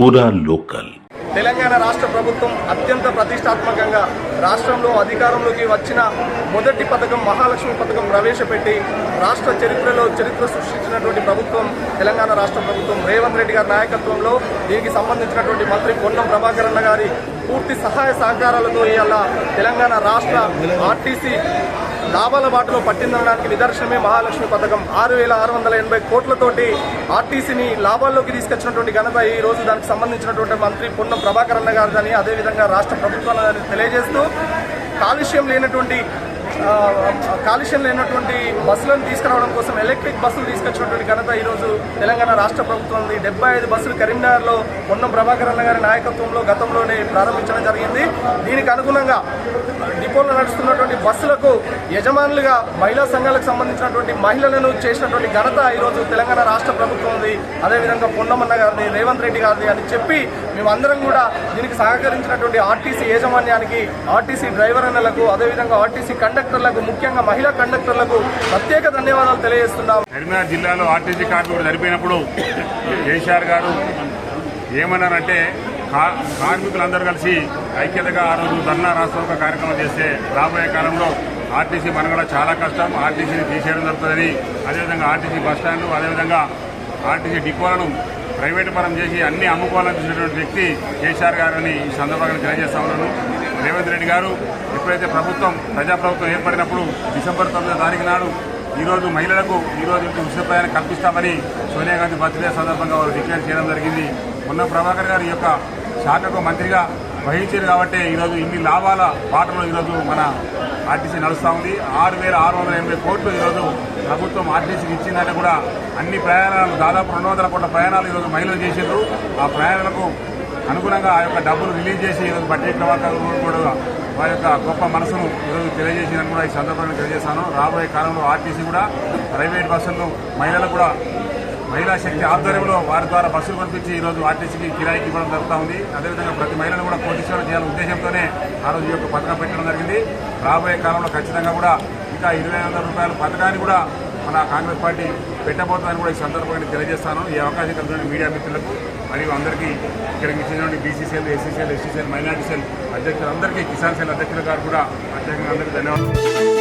పూరా లోకల్. తెలంగాణ రాష్ట్ర ప్రభుత్వం అత్యంత ప్రతిష్టాత్మకంగా రాష్ట్రంలో అధికారంలోకి వచ్చిన మొదటి పథకం మహాలక్ష్మి పథకం ప్రవేశపెట్టి రాష్ట్ర చరిత్రలో చరిత్ర సృష్టించినటువంటి ప్రభుత్వం తెలంగాణ రాష్ట్ర ప్రభుత్వం. రేవంత్ రెడ్డి గారి నాయకత్వంలో దీనికి సంబంధించినటువంటి మంత్రి పొన్నం ప్రభాకర్ అన్న గారి పూర్తి సహాయ సహకారాలతో ఇవాళ తెలంగాణ రాష్ట్ర ఆర్టీసీ లాభాల బాటలో పట్టిందనడానికి నిదర్శనమే మహాలక్ష్మి పథకం. 6,680 కోట్లతోటి ఆర్టీసీని లాభాల్లోకి తీసుకొచ్చినటువంటి ఘనత ఈ రోజు దానికి సంబంధించినటువంటి మంత్రి పొన్నం ప్రభాకర్ అన్న గారిని, అదేవిధంగా రాష్ట్ర ప్రభుత్వాన్ని తెలియజేస్తూ కాలుష్యం లేనటువంటి బస్సులను తీసుకురావడం కోసం ఎలక్ట్రిక్ బస్సులు తీసుకొచ్చినటువంటి ఘనత ఈరోజు తెలంగాణ రాష్ట్ర ప్రభుత్వం. 75 బస్సులు కరీంనగర్లో పొన్నం ప్రభాకర్ అన్న గారి నాయకత్వంలో గతంలోనే ప్రారంభించడం జరిగింది. దీనికి అనుగుణంగా డిపోలో నడుస్తున్నటువంటి బస్సులకు యజమానులుగా మహిళా సంఘాలకు సంబంధించినటువంటి మహిళలను చేసినటువంటి ఘనత ఈరోజు తెలంగాణ రాష్ట్ర ప్రభుత్వం ఉంది. అదేవిధంగా పొన్నమన్న గారిది, రేవంత్ రెడ్డి గారిది అని చెప్పి మేమందరం కూడా దీనికి సహకరించినటువంటి ఆర్టీసీ యాజమాన్యానికి, ఆర్టీసీ డ్రైవర్ అన్నలకు, అదేవిధంగా ఆర్టీసీ కండక్టర్లకు, ముఖ్యంగా మహిళా కండక్టర్లకు ప్రత్యేక ధన్యవాదాలు తెలియజేస్తున్నాం. కరీంనగర్ జిల్లాలో ఆర్టీసీ కార్మికుడు చనిపోయినప్పుడు కేసీఆర్ గారు ఏమన్నారంటే కార్మికులందరూ కలిసి ఐక్యతగా ఆ రోజు ధర్నా రాష్ట్ర కార్యక్రమం చేస్తే రాబోయే కాలంలో ఆర్టీసీ మనగడ చాలా కష్టం, ఆర్టీసీని తీసేయడం జరుగుతుందని, అదేవిధంగా ఆర్టీసీ బస్టాండ్లు, అదేవిధంగా ఆర్టీసీ డిపోలను ప్రైవేటు పరం చేసి అన్ని అమ్ముకోవాలని చూసినటువంటి వ్యక్తి కేసీఆర్ గారిని ఈ సందర్భంగా తెలియజేస్తా ఉన్నాను. రేవంత్ రెడ్డి గారు ఎప్పుడైతే ప్రజాప్రభుత్వం ఏర్పడినప్పుడు డిసెంబర్ 9వ తారీఖు నాడు ఈరోజు మహిళలకు ఈరోజు ఉచిత ప్రయాణం కల్పిస్తామని సోనియా గాంధీ బర్త్డే సందర్భంగా వారు డిక్లేర్ చేయడం జరిగింది. పొన్నం ప్రభాకర్ గారి యొక్క శాఖకు మంత్రిగా వహించారు కాబట్టి ఈరోజు ఇన్ని లాభాల బాటలో ఈరోజు మన ఆర్టీసీ నడుస్తూ ఉంది. 6,680 కోట్లు ఈరోజు ప్రభుత్వం ఆర్టీసీకి ఇచ్చిందంటే కూడా అన్ని ప్రయాణాలు దాదాపు 200 కోట్ల ప్రయాణాలు ఈరోజు మహిళలు చేసిండ్రు. ఆ ప్రయాణాలకు అనుగుణంగా ఆ యొక్క డబ్బులు రిలీజ్ చేసి ఈరోజు బడ్జెట్ ప్రభాకర్ కూడా వారి యొక్క గొప్ప మనసును ఈరోజు తెలియజేసిందని కూడా ఈ సందర్భంగా తెలియజేశాను. రాబోయే కాలంలో ఆర్టీసీ కూడా ప్రైవేట్ బస్సులను మహిళలకు కూడా మహిళా శక్తి ఆధ్వర్యంలో వారి ద్వారా బస్సులు పంపించి ఈరోజు ఆర్టీసీకి కిరాయికి ఇవ్వడం జరుగుతూ ఉంది. అదేవిధంగా ప్రతి మహిళను కూడా కోటీశ్వరం చేయాలనే ఉద్దేశంతోనే ఆ రోజు ఈ యొక్క పథకం పెట్టడం జరిగింది. రాబోయే కాలంలో ఖచ్చితంగా కూడా ఇంకా 2,500 రూపాయల పథకాన్ని కూడా మన కాంగ్రెస్ పార్టీ పెట్టబోతుందని కూడా ఈ సందర్భంగా తెలియజేస్తాను. ఈ అవకాశం కలిగిన మీడియా మిత్రులకు మరియు అందరికీ ఇక్కడికి ఇచ్చినటువంటి BCCL, SCCL, STCL, minority cell అధ్యక్షులందరికీ, కిసాన్ సెల్ అధ్యక్షుల గారు కూడా ప్రత్యేకంగా అందరికీ ధన్యవాదాలు.